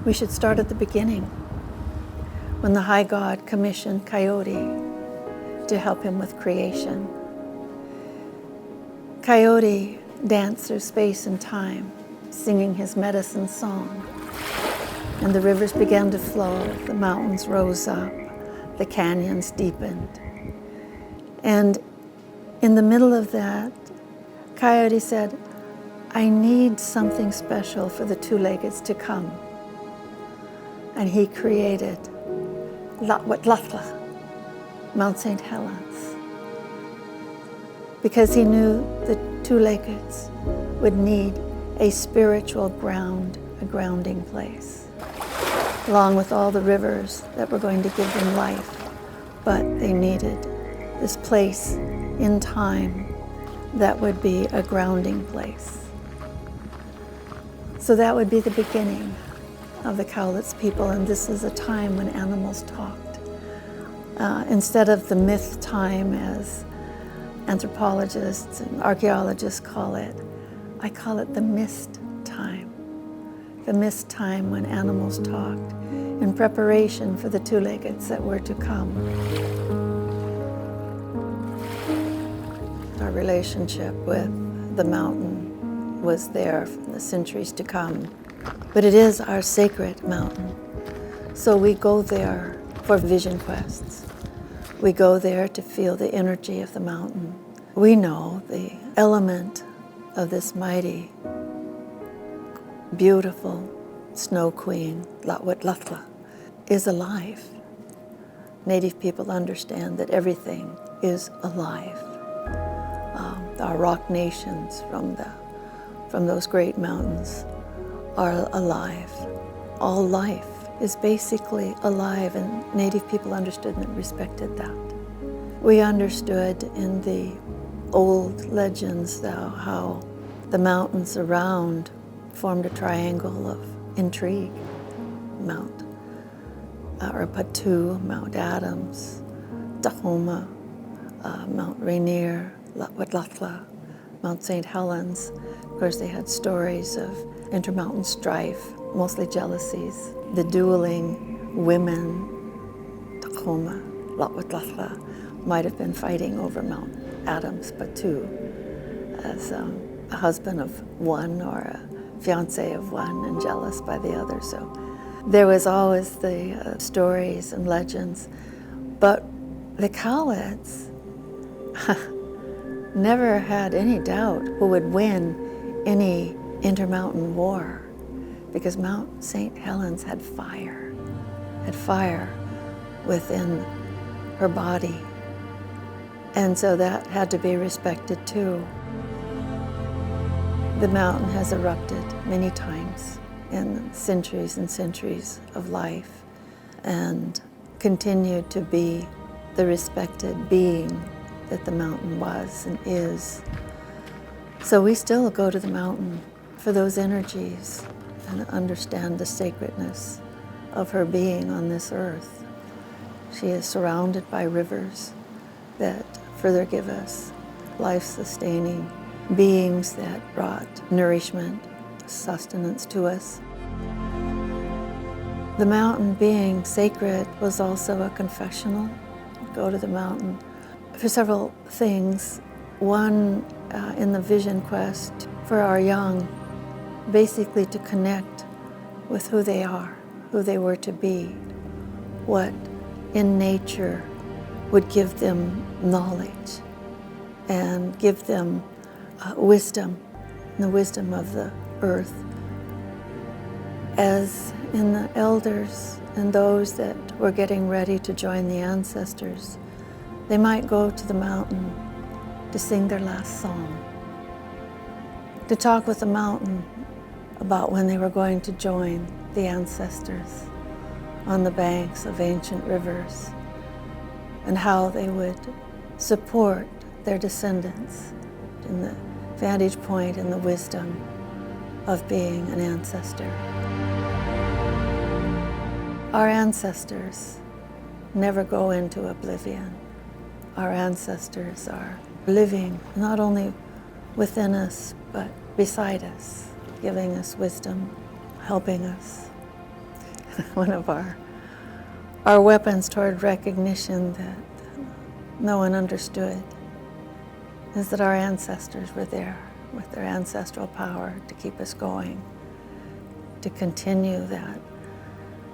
We should start at the beginning, when the High God commissioned Coyote to help him with creation. Coyote danced through space and time, singing his medicine song. And the rivers began to flow, the mountains rose up, the canyons deepened. And in the middle of that, Coyote said, I need something special for the two-leggeds to come. And he created Lawetlat'la, Mount St. Helens, because he knew the two-leggeds would need a spiritual ground, a grounding place, along with all the rivers that were going to give them life. But they needed this place in time that would be a grounding place. So that would be the beginning of the Cowlitz people, and this is a time when animals talked. Instead of the myth time, as anthropologists and archaeologists call it, I call it the mist time. The mist time when animals talked in preparation for the two-leggeds that were to come. Our relationship with the mountain was there for the centuries to come. But it is our sacred mountain. So we go there for vision quests. We go there to feel the energy of the mountain. We know the element of this mighty, beautiful snow queen, Lawetlat'la, is alive. Native people understand that everything is alive. Our rock nations from those great mountains are alive. All life is basically alive, and Native people understood and respected that. We understood in the old legends how the mountains around formed a triangle of intrigue. Mount Katu, Mount Adams, Tahoma, Mount Rainier, Lawetlat'la, Mount St. Helens. Of course, they had stories of intermountain strife, mostly jealousies. The dueling women, Tahoma, Lawetlat'la, might have been fighting over Mount Adams, Katu, as a husband of one or a fiancé of one and jealous by the other. So there was always the stories and legends. But the Cowlitz never had any doubt who would win any intermountain war, because Mount St. Helens had fire within her body. And so that had to be respected too. The mountain has erupted many times in centuries and centuries of life and continued to be the respected being that the mountain was and is. So we still go to the mountain for those energies and understand the sacredness of her being on this earth. She is surrounded by rivers that further give us life-sustaining beings that brought nourishment, sustenance to us. The mountain being sacred was also a confessional. Go to the mountain for several things. One, in the vision quest for our young, basically to connect with who they are, who they were to be, what in nature would give them knowledge and give them wisdom, the wisdom of the earth. As in the elders and those that were getting ready to join the ancestors, they might go to the mountain to sing their last song, to talk with the mountain about when they were going to join the ancestors on the banks of ancient rivers, and how they would support their descendants in the vantage point and the wisdom of being an ancestor. Our ancestors never go into oblivion. Our ancestors are living not only within us, but beside us, giving us wisdom, helping us. one of our weapons toward recognition that no one understood is that our ancestors were there with their ancestral power to keep us going, to continue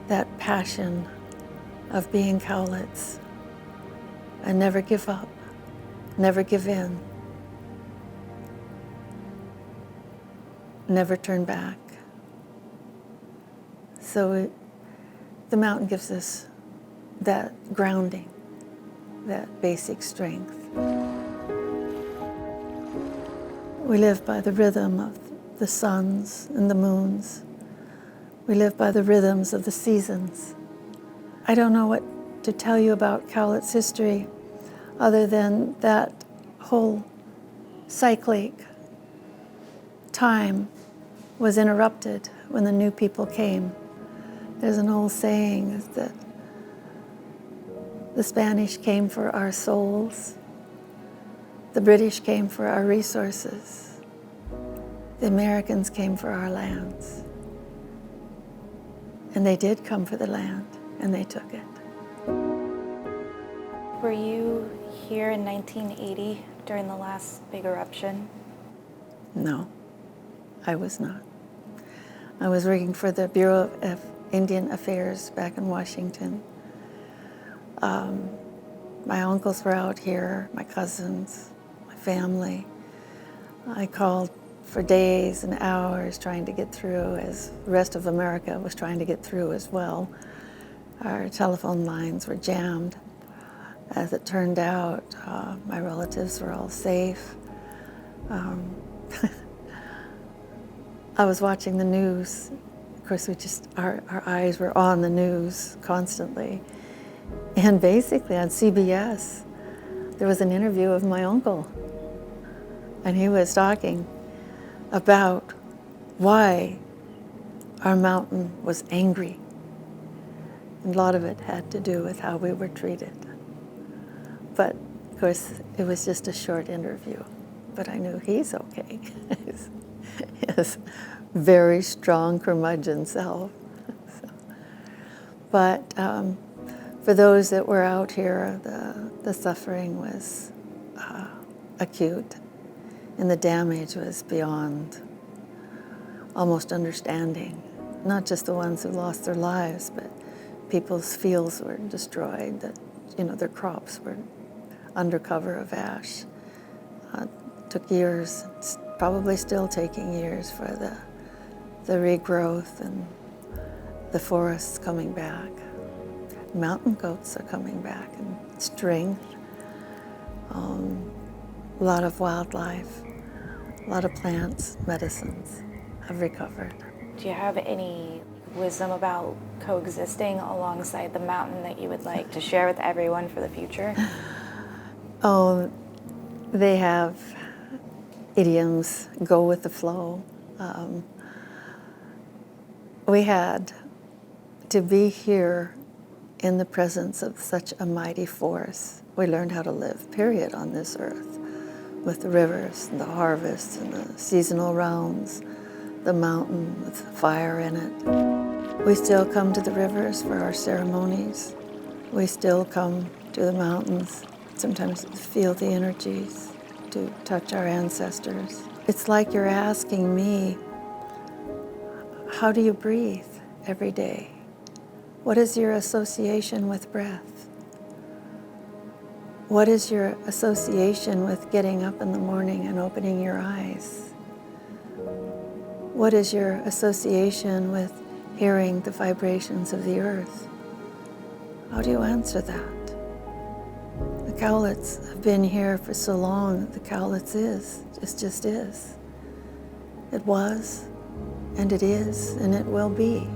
that passion of being Cowlitz and never give up, never give in, never turn back. So the mountain gives us that grounding, that basic strength. We live by the rhythm of the suns and the moons. We live by the rhythms of the seasons. I don't know what to tell you about Cowlitz history other than that whole cyclic time was interrupted when the new people came. There's an old saying that the Spanish came for our souls, the British came for our resources, the Americans came for our lands. And they did come for the land, and they took it. Were you here in 1980 during the last big eruption? No, I was not. I was working for the Bureau of Indian Affairs back in Washington. My uncles were out here, my cousins, my family. I called for days and hours trying to get through, as the rest of America was trying to get through as well. Our telephone lines were jammed. As it turned out, my relatives were all safe. I was watching the news. Of course, our eyes were on the news constantly. And basically on CBS, there was an interview of my uncle. And he was talking about why our mountain was angry. And a lot of it had to do with how we were treated. But of course, it was just a short interview. But I knew he's okay. His very strong curmudgeon self. But for those that were out here, the suffering was acute, and the damage was beyond almost understanding. Not just the ones who lost their lives, but people's fields were destroyed, that, their crops were under cover of ash. Took years, it's probably still taking years for the regrowth and the forests coming back. Mountain goats are coming back in strength. A lot of wildlife, a lot of plants, medicines have recovered. Do you have any wisdom about coexisting alongside the mountain that you would like to share with everyone for the future? Oh, they have idioms, go with the flow. We had to be here in the presence of such a mighty force. We learned how to live, period, on this earth, with the rivers and the harvests and the seasonal rounds, the mountain with fire in it. We still come to the rivers for our ceremonies. We still come to the mountains, sometimes to feel the energies, to touch our ancestors. It's like you're asking me, how do you breathe every day? What is your association with breath? What is your association with getting up in the morning and opening your eyes? What is your association with hearing the vibrations of the earth? How do you answer that? The Cowlitz have been here for so long. The Cowlitz just is. It was, and it is, and it will be.